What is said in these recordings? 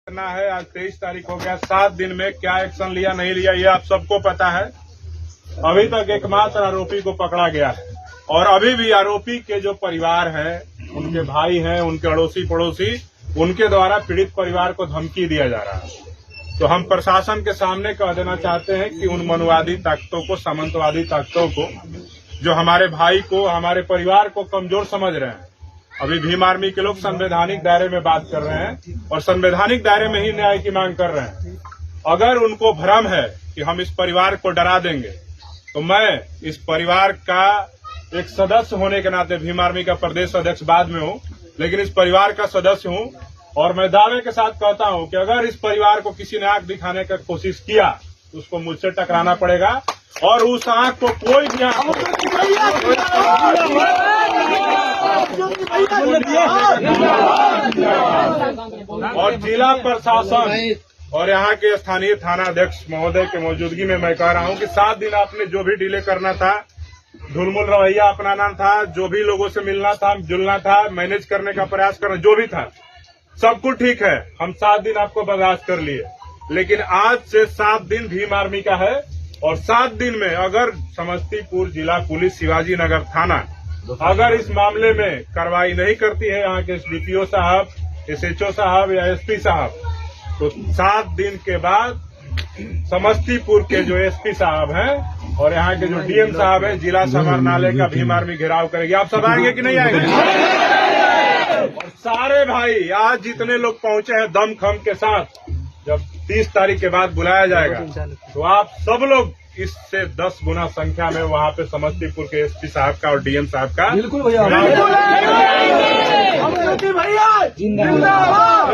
करना है। आज 23 तारीख हो गया, 7 दिन में क्या एक्शन लिया नहीं लिया ये आप सबको पता है। अभी तक एकमात्र आरोपी को पकड़ा गया है और अभी भी आरोपी के जो परिवार है, उनके भाई हैं, उनके अड़ोसी पड़ोसी, उनके द्वारा पीड़ित परिवार को धमकी दिया जा रहा है। तो हम प्रशासन के सामने कह देना चाहते हैं कि उन मनुवादी ताकतों को, सामंतवादी ताकतों को, जो हमारे भाई को, हमारे परिवार को कमजोर समझ रहे हैं, अभी भीम आर्मी के लोग संवैधानिक दायरे में बात कर रहे हैं और संवैधानिक दायरे में ही न्याय की मांग कर रहे हैं। अगर उनको भ्रम है कि हम इस परिवार को डरा देंगे, तो मैं इस परिवार का एक सदस्य होने के नाते, भीम आर्मी का प्रदेश अध्यक्ष बाद में हूं, लेकिन इस परिवार का सदस्य हूं और मैं दावे के साथ कहता हूं कि अगर इस परिवार को किसी ने आंख दिखाने का कोशिश किया तो उसको मुझसे टकराना पड़ेगा और उस आंख को कोई भी और जिला प्रशासन और यहाँ के स्थानीय थाना अध्यक्ष महोदय के मौजूदगी में मैं कह रहा हूँ कि 7 दिन आपने जो भी डिले करना था, ढुलमुल रवैया अपनाना था, जो भी लोगों से मिलना था, जुलना था, मैनेज करने का प्रयास करना, जो भी था, सब कुछ ठीक है। हम 7 दिन आपको बर्दाश्त कर लिए, लेकिन आज से 7 दिन भीम आर्मी का है और 7 दिन में अगर समस्तीपुर जिला पुलिस शिवाजी नगर थाना अगर इस मामले में कार्रवाई नहीं करती है, यहाँ के एसडीपीओ साहब, एसएचओ साहब या एसपी साहब, तो 7 दिन के बाद समस्तीपुर के जो एसपी साहब हैं और यहाँ के जो डीएम साहब हैं, जिला समाहरणालय का भीम आर्मी घेराव करेगी। आप सब आएंगे कि नहीं आएंगे? और सारे भाई आज जितने लोग पहुंचे हैं दमखम के साथ, जब 30 तारीख के बाद बुलाया जाएगा तो आप सब लोग इससे 10 गुना संख्या में वहाँ पे समस्तीपुर के एसपी साहब का और डीएम साहब का बिल्कुल भैया,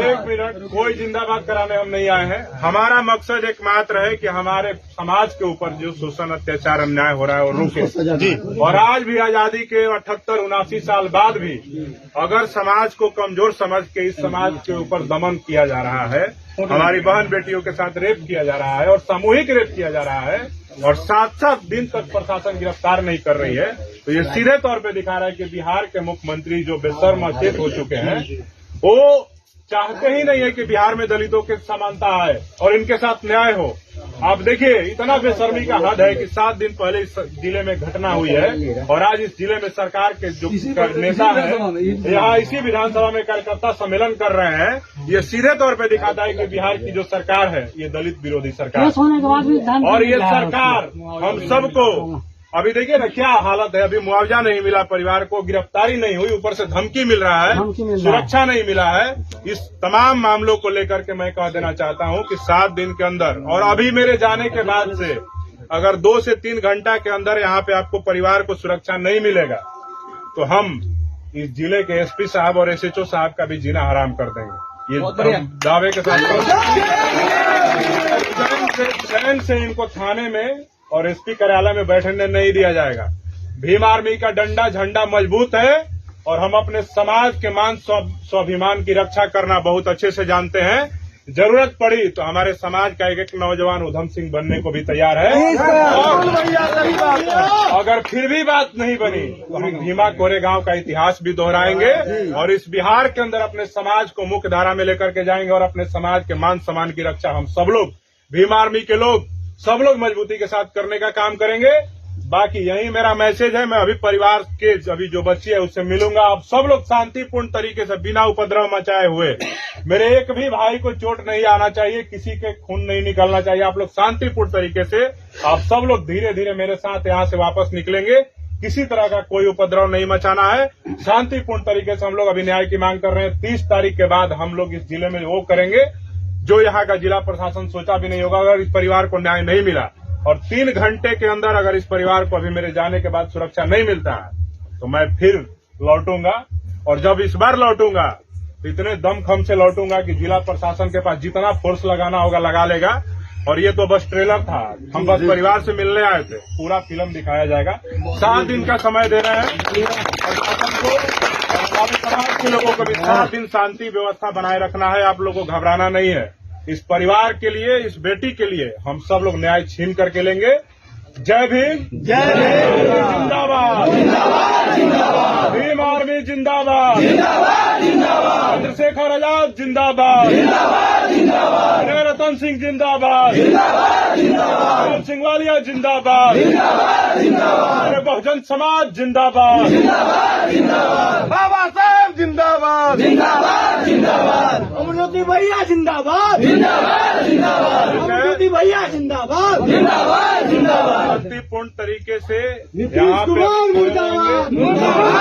एक मिनट, कोई जिंदाबाद कराने हम नहीं आए हैं। हमारा मकसद एकमात्र है कि हमारे समाज के ऊपर जो शोषण, अत्याचार, अन्याय हो रहा है वो रुके जी। और आज भी आजादी के 78-79 साल बाद भी अगर समाज को कमजोर समझ के इस समाज के ऊपर दमन किया जा रहा है, हमारी बहन बेटियों के साथ रेप किया जा रहा है और सामूहिक रेप किया जा रहा है और 7-7 दिन तक प्रशासन गिरफ्तार नहीं कर रही है, तो ये सीधे तौर पे दिखा रहा है कि बिहार के मुख्यमंत्री जो बेशर्म अचेत हो चुके हैं, वो चाहते ही नहीं है कि बिहार में दलितों की समानता आए और इनके साथ न्याय हो। आप देखिए, इतना बेशर्मी का हद है कि 7 दिन पहले इस जिले में घटना हुई है और आज इस जिले में सरकार के जो नेता है यहाँ इसी विधानसभा में कार्यकर्ता सम्मेलन कर रहे हैं। ये सीधे तौर पे दिखाता है कि बिहार की जो सरकार है ये दलित विरोधी सरकार, और ये सरकार हम सबको, अभी देखिए ना क्या हालत है, अभी मुआवजा नहीं मिला परिवार को, गिरफ्तारी नहीं हुई, ऊपर से धमकी मिल रहा है, सुरक्षा नहीं मिला है। इस तमाम मामलों को लेकर के मैं कह देना चाहता हूं कि 7 दिन के अंदर और अभी मेरे जाने के बाद से अगर 2 से 3 घंटा के अंदर यहाँ पे आपको परिवार को सुरक्षा नहीं मिलेगा तो हम इस जिले के एसपी साहब और एसएचओ साहब का भी जीना हराम कर देंगे। ये दावे के साथ चैन से इनको थाने में और एसपी कार्यालय में बैठने नहीं दिया जाएगा। भीम आर्मी का डंडा झंडा मजबूत है और हम अपने समाज के मान स्वाभिमान की रक्षा करना बहुत अच्छे से जानते हैं। जरूरत पड़ी तो हमारे समाज का एक नौजवान उधम सिंह बनने को भी तैयार है और अगर फिर भी बात नहीं बनी तो हम भीमा कोरेगांव का इतिहास भी दोहराएंगे और इस बिहार के अंदर अपने समाज को मुख्य धारा में लेकर के जाएंगे और अपने समाज के मान सम्मान की रक्षा हम सब लोग, भीम आर्मी के लोग, सब लोग मजबूती के साथ करने का काम करेंगे। बाकी यही मेरा मैसेज है। मैं अभी परिवार के अभी जो बच्ची है उससे मिलूंगा। आप सब लोग शांतिपूर्ण तरीके से, बिना उपद्रव मचाए हुए, मेरे एक भी भाई को चोट नहीं आना चाहिए, किसी के खून नहीं निकलना चाहिए। आप लोग शांतिपूर्ण तरीके से, आप सब लोग धीरे धीरे मेरे साथ यहाँ से वापस निकलेंगे। किसी तरह का कोई उपद्रव नहीं मचाना है। शांतिपूर्ण तरीके से हम लोग अभी न्याय की मांग कर रहे हैं। 30 तारीख के बाद हम लोग इस जिले में वो करेंगे जो यहाँ का जिला प्रशासन सोचा भी नहीं होगा अगर इस परिवार को न्याय नहीं मिला। और 3 घंटे के अंदर अगर इस परिवार को अभी मेरे जाने के बाद सुरक्षा नहीं मिलता है तो मैं फिर लौटूंगा और जब इस बार लौटूंगा तो इतने दमखम से लौटूंगा कि जिला प्रशासन के पास जितना फोर्स लगाना होगा लगा लेगा। और ये तो बस ट्रेलर था, हम बस परिवार से मिलने आए थे, पूरा फिल्म दिखाया जाएगा। 7 दिन का समय दे रहे हैं और समाज के लोगों को भी 7 दिन शांति व्यवस्था बनाए रखना है। आप लोगों को घबराना नहीं है। इस परिवार के लिए, इस बेटी के लिए हम सब लोग न्याय छीन करके लेंगे। जय भीम, जय भीम, जिंदाबाद, भीम आर्मी जिंदाबाद, चंद्रशेखर आजाद जिंदाबाद। सिंह जिंदाबाद, भगत सिंह वालिया जिंदाबाद, अरे बहुजन समाज जिंदाबाद, बाबा साहेब जिंदाबाद, अमरज्योति भैया जिंदाबाद, अमरज्योति भैया जिंदाबाद, शांतिपूर्ण तरीके से यहाँ पे नीतीश कुमार मुर्दाबाद।